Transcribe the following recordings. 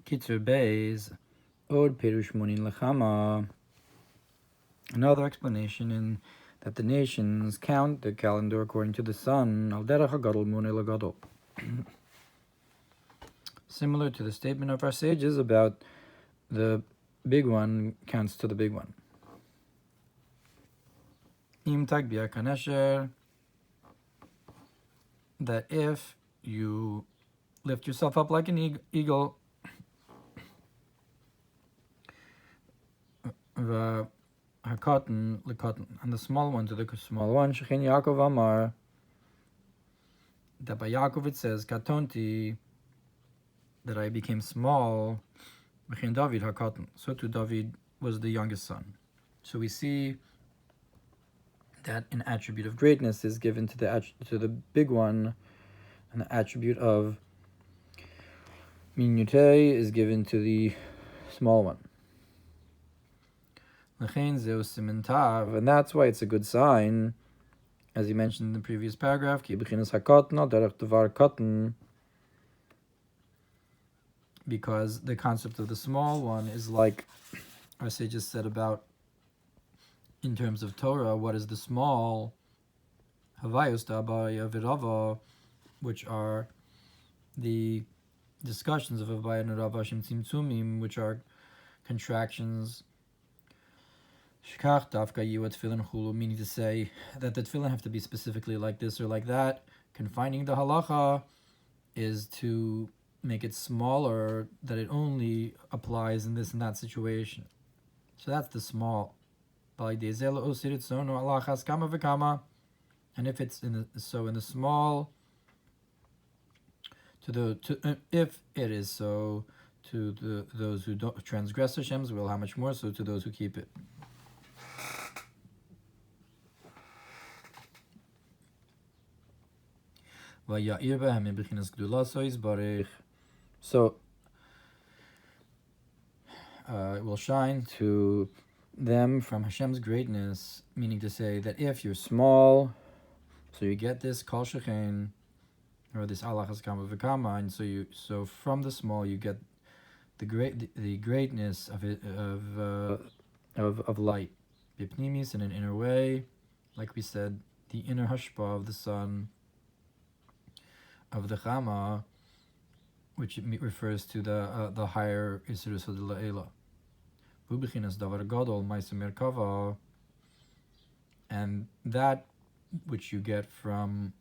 Kitzur Beis, Od Perush Munin Lechama. Another explanation in that the nations count their calendar according to the sun, Al Derech HaGadol Munei LaGadol. Similar to the statement of our sages about the big one counts to the big one. Im Tagbia Kanesher, that if you lift yourself up like an eagle, Hakatan lekatan, and the small one to the small one, Shechin Yaakov Amar, that by Yaakov it says, Katonti, that I became small, V'chein David Hakatan, so too David was the youngest son. So we see that an attribute of greatness is given to the big one, and the attribute of minute is given to the small one. And that's why it's a good sign, as he mentioned in the previous paragraph, because the concept of the small one is like our sages said about, in terms of Torah, what is the small, which are the discussions of Havaya and Rava Shem Tzimtzumim, which are contractions. Meaning to say that the tefillin have to be specifically like this or like that. Confining the halacha is to make it smaller, that it only applies in this and that situation. So that's the small. And if it's in the small, if it is so to those who don't transgress Hashem's will, how much more so to those who keep it. So it will shine to them from Hashem's greatness, meaning to say that if you're small, so you get this kol shechein, or this alachas kama v'kama, and so from the small you get the greatness of it, of light, bipnimis, in an inner way, like we said, the inner hashpa of the sun, of the Chama, which refers to the higher Isrus of the La'ela. Bubichinas davar gadol ma'aseh merkava, and that which you get from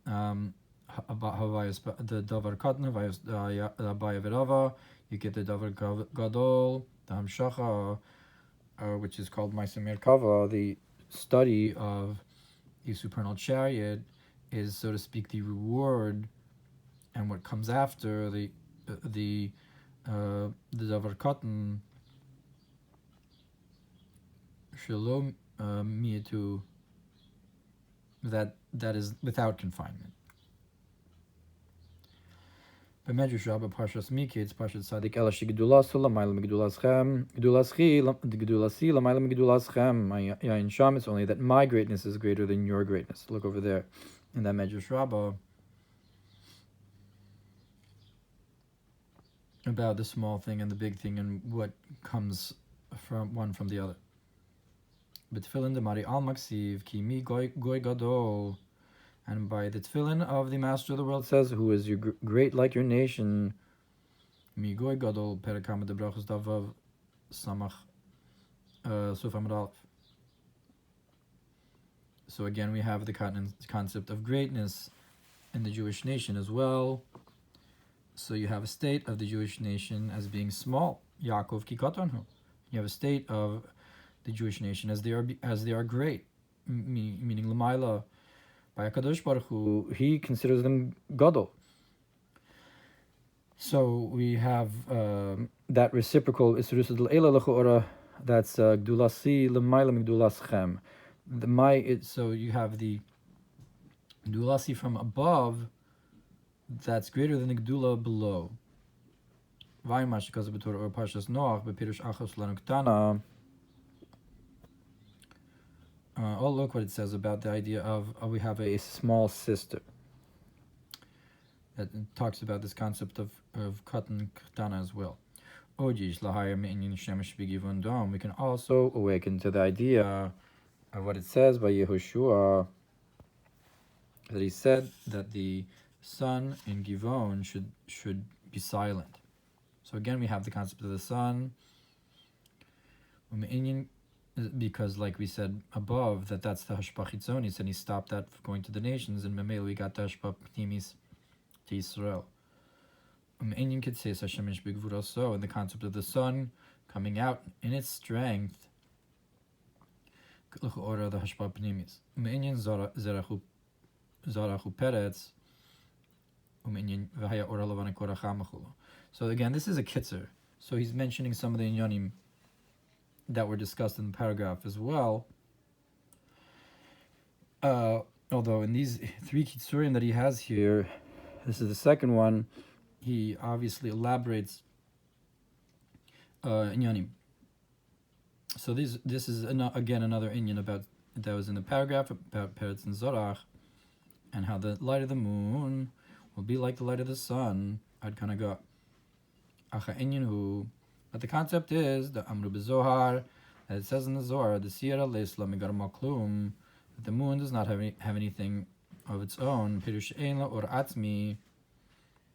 the davar katan, havayas abaya v'rava, you get the davar gadol, the hamshacha, which is called ma'aseh merkava, the study of the supernal chariot, is, so to speak, the reward, and what comes after the davar katan, shalom miatu, that is without confinement. B'medrash Rabbah Parshas Miketz, Parshas Tzadik Ela shegdulasu lamayla megdulaschem, gdulasi lamayla megdulaschem. Yain Sham, it's only that my greatness is greater than your greatness. Look over there in that Medrash Rabbah about the small thing and the big thing and what comes from one from the other. But tefillin demari al maksiv ki mi goy gadol, and by the tefillin of the Master of the world says, who is your great like your nation. Mi goy gadol perakama de brachos davav samach suf amud aleph. So again, we have the concept of greatness in the Jewish nation as well. So you have a state of the Jewish nation as being small, Yaakov kikatonhu. You have a state of the Jewish nation as they are great, meaning Lamaila. By HaKadosh Baruch Hu, He considers them gadol. So we have that reciprocal isrus l'ela l'chora. That's gdulasi l'mayla migdulaschem. So you have the gdulasi from above that's greater than the gdula below. Vaymash because of Torah or Parshas Noach bepirush achos lanuktana. Look what it says about the idea of we have a small sister. that talks about this concept of katan ktana as well. We can also awaken to the idea of what it says by Yehoshua, that he said that the sun in Givon should be silent. So again, we have the concept of the sun, because like we said above, that's the hashpah chitzonis, and he stopped that from going to the nations, and Memele we got the hashpah pnimis to Israel. So in the concept of the sun coming out in its strength, the hashpah pnimis. So again, this is a kitzer. So he's mentioning some of the inyanim that were discussed in the paragraph as well. Although in these 3 kitzurim that he has here, this is the second one, he obviously elaborates inyanim. So this is again another inyan about that was in the paragraph about Peretz and Zorach, and how the light of the moon will be like the light of the sun. I'd kind of go acha inyan hu, but the concept is the amru bezohar, that it says in the Zohar, the siyara leisla migar maklum, that the moon does not have anything of its own. Pirush ein la or atzmi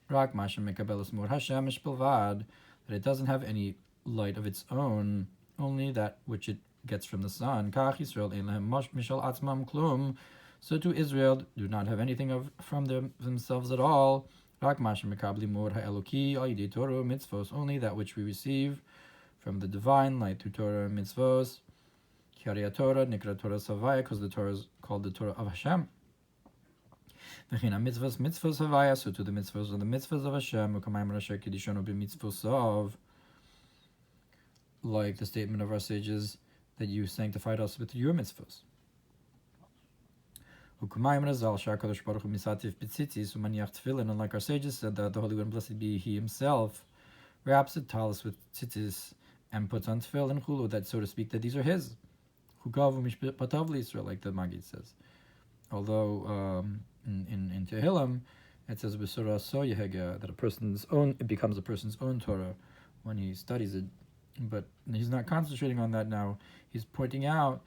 rak mashem mekabelas mur Hashem mishpilvad, that it doesn't have any light of its own, only that which it gets from the sun. Kach Yisrael ein lahem mishal atzmam klum, so to Israel do not have anything from themselves at all. Rak mashem mekabli mur ha'eloki al yidei Torah mitzvos, only that which we receive from the divine light through Torah and mitzvos. Kiarei Torah nikra Torah savaya, because the Torah is called the Torah of Hashem. V'china mitzvos havaya, so to the mitzvos are the mitzvos of Hashem. U'kamayim rasher kedishonu b'mitzvos of, like the statement of our sages that you sanctified us with your mitzvos. U'kamayim razal shar kadosh baruch hu misatif b'tzitzis u'maniach tefillin, and like our sages said, that the Holy One, blessed be He Himself, wraps the talis with tzitzis and puts on tefillin chulu, that, so to speak, that these are His. Chugavu mishpatav l'Yisrael, like the Maggid says. Although in Tehillim it says b'surah so yehega, that it becomes a person's own Torah when he studies it. But he's not concentrating on that now. He's pointing out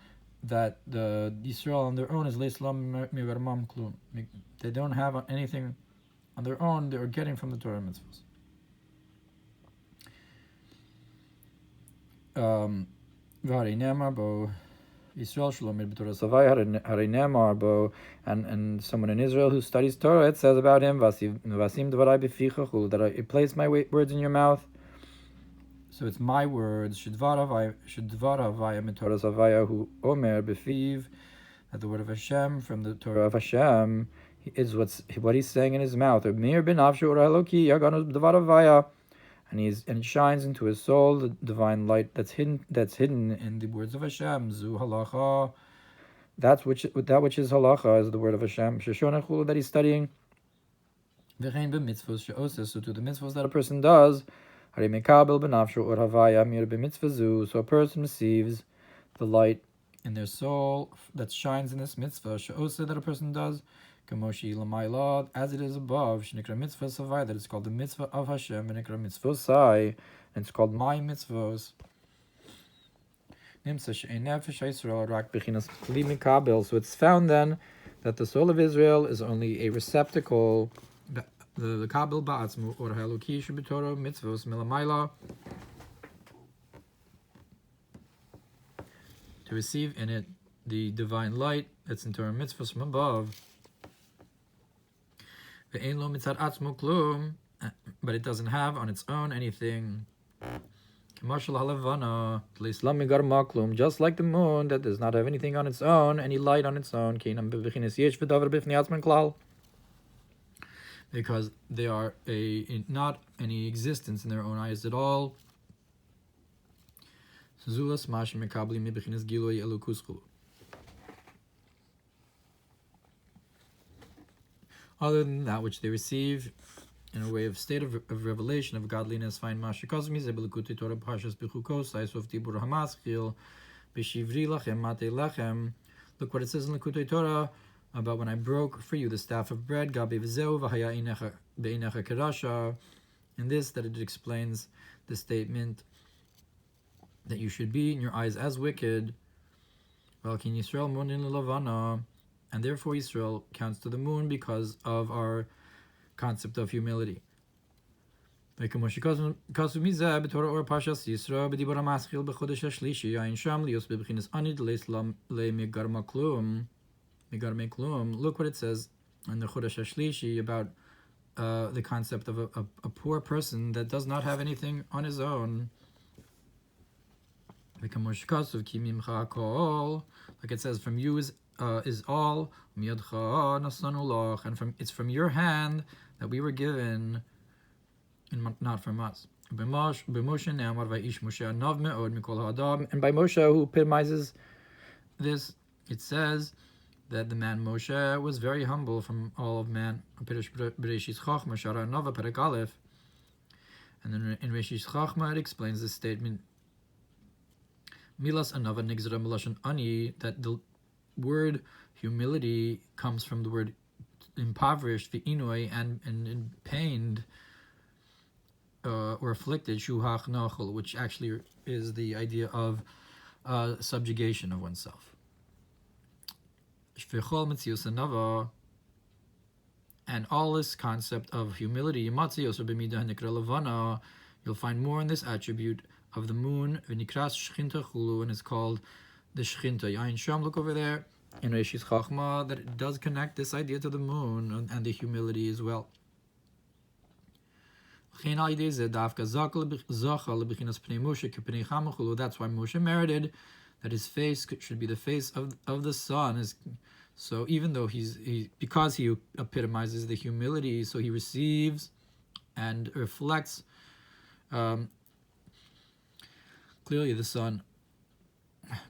that the Yisrael on their own is leislam migarmam klum. They don't have anything on their own. They are getting from the Torah mitzvahs. V'harei nemar bo Yisrael shalomid b'Torah savai harei nemar bo, and someone in Israel who studies Torah, it says about him vasim dvarai b'ficha chul, that I place my words in your mouth. So it's my words, shedvar havaya mitorah savaya hu omer b'fiv, that the word of Hashem from the Torah of Hashem is what he's saying in his mouth. Mir ben avshu ur eloki yaganu dvar havaya, and it shines into his soul the divine light that's hidden in the words of Hashem. Zu halacha, that which is halacha is the word of Hashem. Sheshonah chulu, that he's studying. V'chein b'mitzvos she'oses, so to the mitzvos that a person does. Harei mekabel b'nafsho or havaya mir b'mitzvah zu, so a person receives the light in their soul that shines in this mitzvah she'oseh, that a person does. Kamoshi lamayla, as it is above, shenikra mitzvah savai, that it's called the mitzvah of Hashem, and nikra mitzvah sai, and it's called my mitzvahs. So it's found then that the soul of Israel is only a receptacle, the kabel ba'atzmu or haluki shebitorah mitzvos milamayla, to receive in it the divine light that's in Torah mitzvahs from above. But it doesn't have on its own anything. Just like the moon that does not have anything on its own, any light on its own, because they are not any existence in their own eyes at all. Other than that which they receive in a way of state of revelation of godliness, find Mashikozmi Zebelikuti Torah Pashas Bichukos, Isov Tibur Hamaschil, Bishivri Lachem, Mate Lechem. Look what it says in Likutei Torah about when I broke for you the staff of bread, Gabi Vizeu, Vahaya Inecha beinecha kerasha. In this, that it explains the statement that you should be in your eyes as wicked. Valkin Yisrael munin lavana, and therefore Yisrael counts to the moon because of our concept of humility. Like Moshe kasu mizeh b'Torah or Parshas Yisro b'dibur hamaschil b'chodesh hashlishi ayin sham lios b'bchinas anid leislam le'migarma klum migarme klum. Look what it says in the chodesh hashlishi about the concept of a poor person that does not have anything on his own. Like it says, from you is all, and it's from your hand that we were given, and not from us. And by Moshe, who epitomizes this, it says that the man Moshe was very humble from all of man. And then in Reshis Chachma it explains this statement, Milas anava nigzera milashon ani, that the word humility comes from the word impoverished, v'inoi, and pained or afflicted, shuhach nachol, which actually is the idea of subjugation of oneself. Shvechol mitzios anava, and all this concept of humility, matzios or b'midah nikra levana, you'll find more in this attribute of the moon, v'nikras shchinta chulu, and it's called the shchinta. Yain Sham, look over there in Reshis Chachma, that it does connect this idea to the moon and the humility as well. That's why Moshe merited that his face should be the face of the sun. So even though because he epitomizes the humility, so he receives and reflects clearly the sun.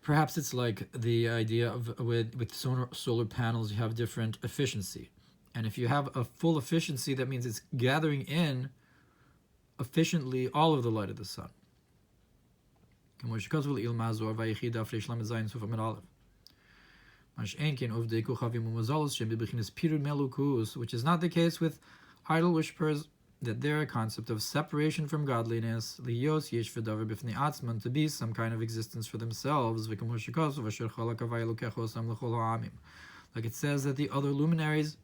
Perhaps it's like the idea of with solar panels, you have different efficiency, and if you have a full efficiency, that means it's gathering in efficiently all of the light of the sun. Which is not the case with idol worshippers, that their concept of separation from godliness, to be some kind of existence for themselves, like it says that the other luminaries,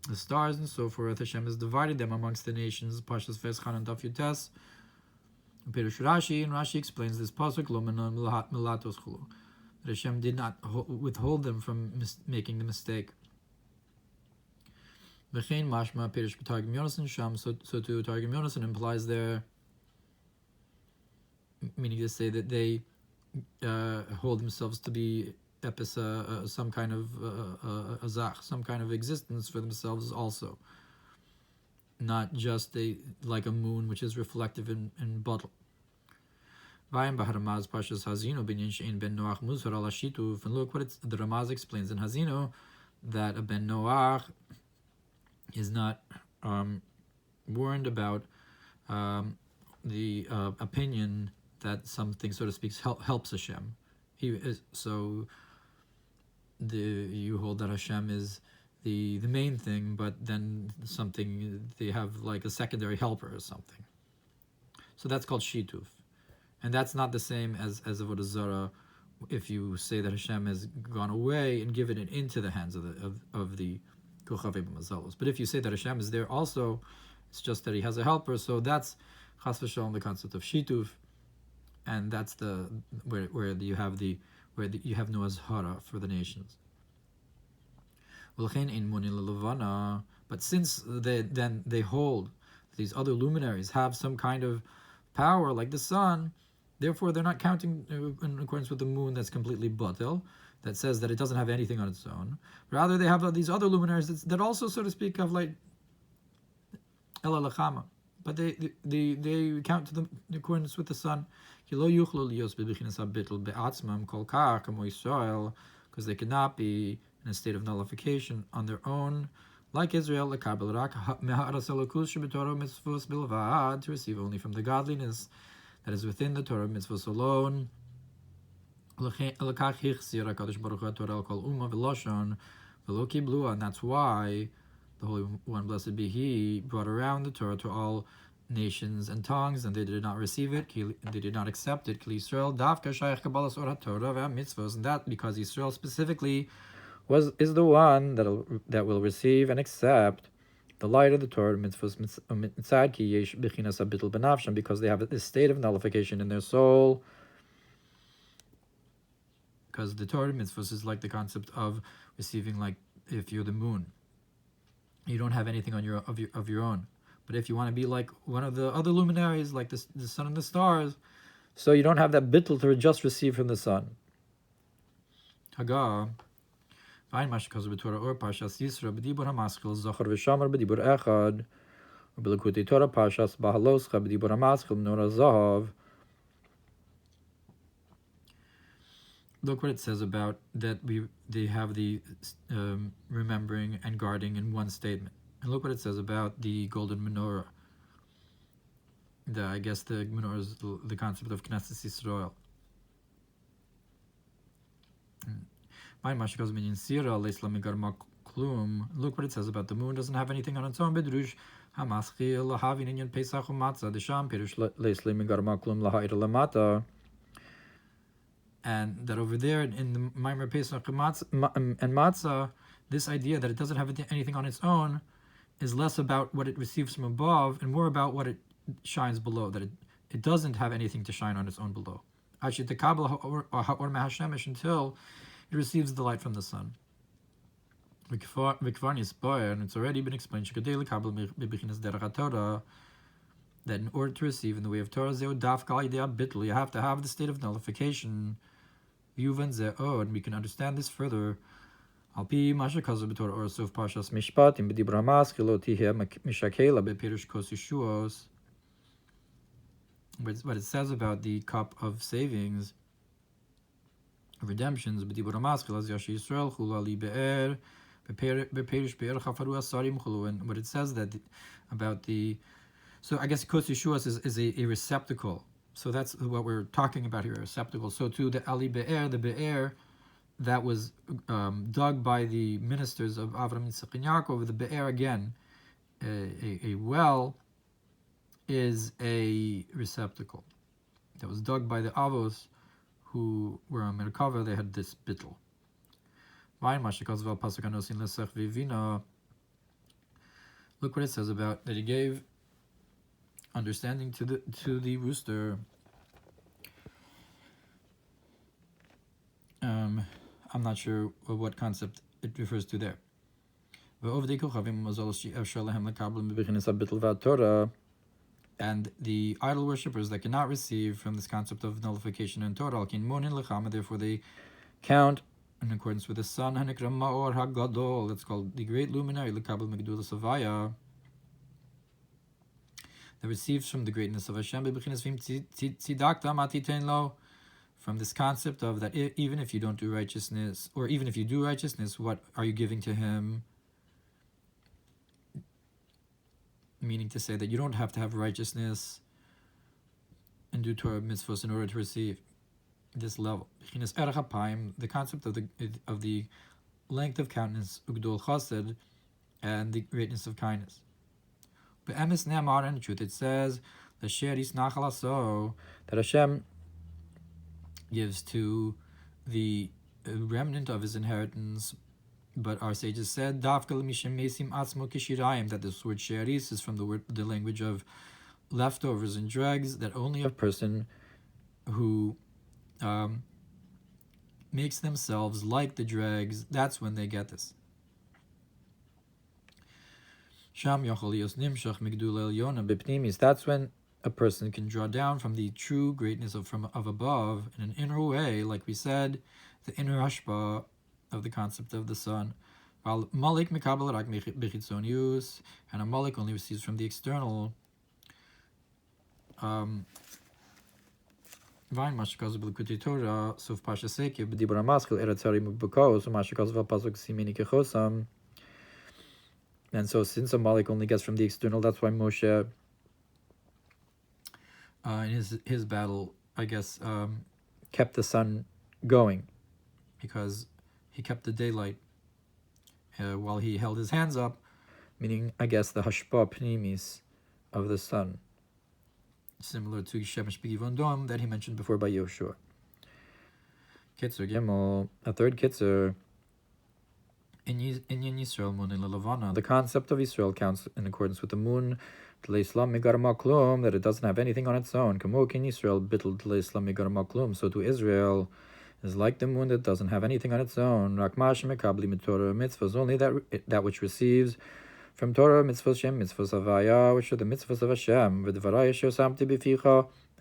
the stars and so forth, Hashem has divided them amongst the nations. Pashas Veschan and Daf Yutes. Perush Rashi, and Rashi explains this pasuk, Lo milatos chulu, that Hashem did not withhold them from making the mistake. V'chein mashma Perush b'Targum Yonasan Sham. So too Targum Yonasan implies there, meaning to say that they hold themselves to be some kind of azach, some kind of existence for themselves also, not just like a moon which is reflective in bottle. And look what the Ramaz explains in Hazino, that a ben Noach is not warned about the opinion that something, so to speak, helps Hashem. You hold that Hashem is the main thing, but then they have like a secondary helper or something. So that's called shituf, and that's not the same as avodah zarah. If you say that Hashem has gone away and given it into the hands of the kochavei b'mazalos, but if you say that Hashem is there also, it's just that He has a helper. So that's chas v'shalom the concept of shituf, and that's where you have no azhara for the nations. But since they hold these other luminaries have some kind of power like the sun, therefore they're not counting in accordance with the moon that's completely batil, that says that it doesn't have anything on its own. Rather, they have these other luminaries that also, so to speak, have like ela lechama, but they count to them in accordance with the sun. Because they cannot be in a state of nullification on their own, like Israel, to receive only from the godliness that is within the Torah mitzvahs alone. And that's why the Holy One, blessed be He, brought around the Torah to all nations and tongues, and they did not receive it, they did not accept it. Israel, Davka Shayach Kabbalas Or HaTorah Mitzvos, and that because Israel specifically is the one that will receive and accept the light of the Torah mitzvos mitzad ki yesh bechinas habitul benafsham, because they have this state of nullification in their soul. Because the Torah mitzvos is like the concept of receiving, like if you're the moon, you don't have anything on your own. But if you want to be like one of the other luminaries, like the sun and the stars, so you don't have that bittul to just receive from the sun. Haga. Ein mashkaz b'Torah or Parshas Yisro b'dibur hamaskil zachar v'shamar b'dibur echad u'b'lekutei Torah Parshas Bahaloscha b'dibur hamaskil menorah zahav. Look what it says about that they have the remembering and guarding in one statement, and look what it says about the golden menorah. I guess the menorah is the concept of Knesset Yisrael. Look what it says about the moon doesn't have anything on its own. And that over there in the Maamar Pesach and Matzah, this idea that it doesn't have anything on its own is less about what it receives from above and more about what it shines below, that it doesn't have anything to shine on its own below. Until it receives the light from the sun. And it's already been explained that in order to receive in the way of Torah, you have to have the state of nullification. And we can understand this further. What it says about the cup of savings, redemptions, and what it says that about the, so I guess Kos Yeshuas is a receptacle. So that's what we're talking about here, a receptacle. So to the Ali Be'er, the Be'er that was dug by the ministers of Avram, Yitzchak, and Yaakov, the Be'er again, a well, is a receptacle that was dug by the Avos who were on Merkava. They had this bittul. Look what it says about that he gave understanding to the rooster. I'm not sure what concept it refers to there. And the idol worshippers that cannot receive from this concept of nullification in Torah, therefore they count in accordance with the sun, that's called the great luminary, that receives from the greatness of Hashem, from this concept of that even if you don't do righteousness, or even if you do righteousness, what are you giving to Him? Meaning to say that you don't have to have righteousness and do Torah mitzvahs in order to receive this level. The concept of the length of countenance, ugdol chesed, and the greatness of kindness. Be'emes ne'amar, in the truth it says, that Hashem gives to the remnant of His inheritance. But our sages said that this word she'aris is from the language of leftovers and dregs, that only a person who makes themselves like the dregs, that's when they get this. That's when a person can draw down from the true greatness of above in an inner way, like we said, the inner hashpa of the concept of the sun. While Malik Mikabel Rak Bechitzonius, and a Malik only receives from the external. Vain Mashikaz B'Likuti Torah, Suf Pasha Seki, B'Dibur HaMaskil, Eratzari Mubukos, Mashikaz V'Pasuk Simini Kechosam. And so, since a Malik only gets from the external, that's why Moshe, in his battle, I guess, kept the sun going, because he kept the daylight while he held his hands up. meaning, I guess, the hashpa pnimis of the sun, similar to shemesh b'givon dom that he mentioned before by Yoshua. Kitzur Gimel, a third Kitzur. In Yisrael Mun Lavana, the concept of Yisrael counts in accordance with the moon, that it doesn't have anything on its own. So to Israel is like the moon that doesn't have anything on its own. Mitzvahs, only that which receives from Torah, mitzvahs Shem, mitzvahs Havaya, which are the mitzvahs of Hashem,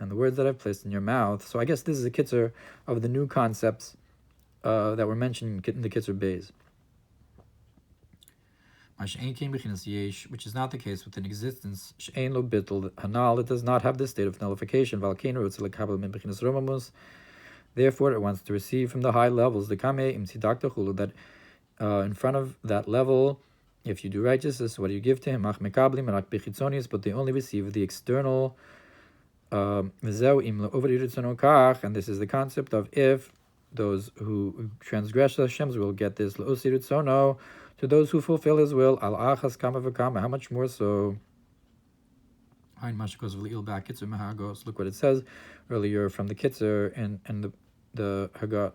and the words that I've placed in your mouth. So I guess this is a kitzur of the new concepts that were mentioned in the kitzur Beis. Which is not the case with an existence. It does not have this state of nullification. Therefore, it wants to receive from the high levels. That in front of that level, if you do righteousness, what do you give to him? But they only receive the external. And this is the concept of if those who transgress Hashem's will get this. To those who fulfill His will, al achas kama v'kama, how much more so? Look what it says earlier from the Kitzur and the Haggah.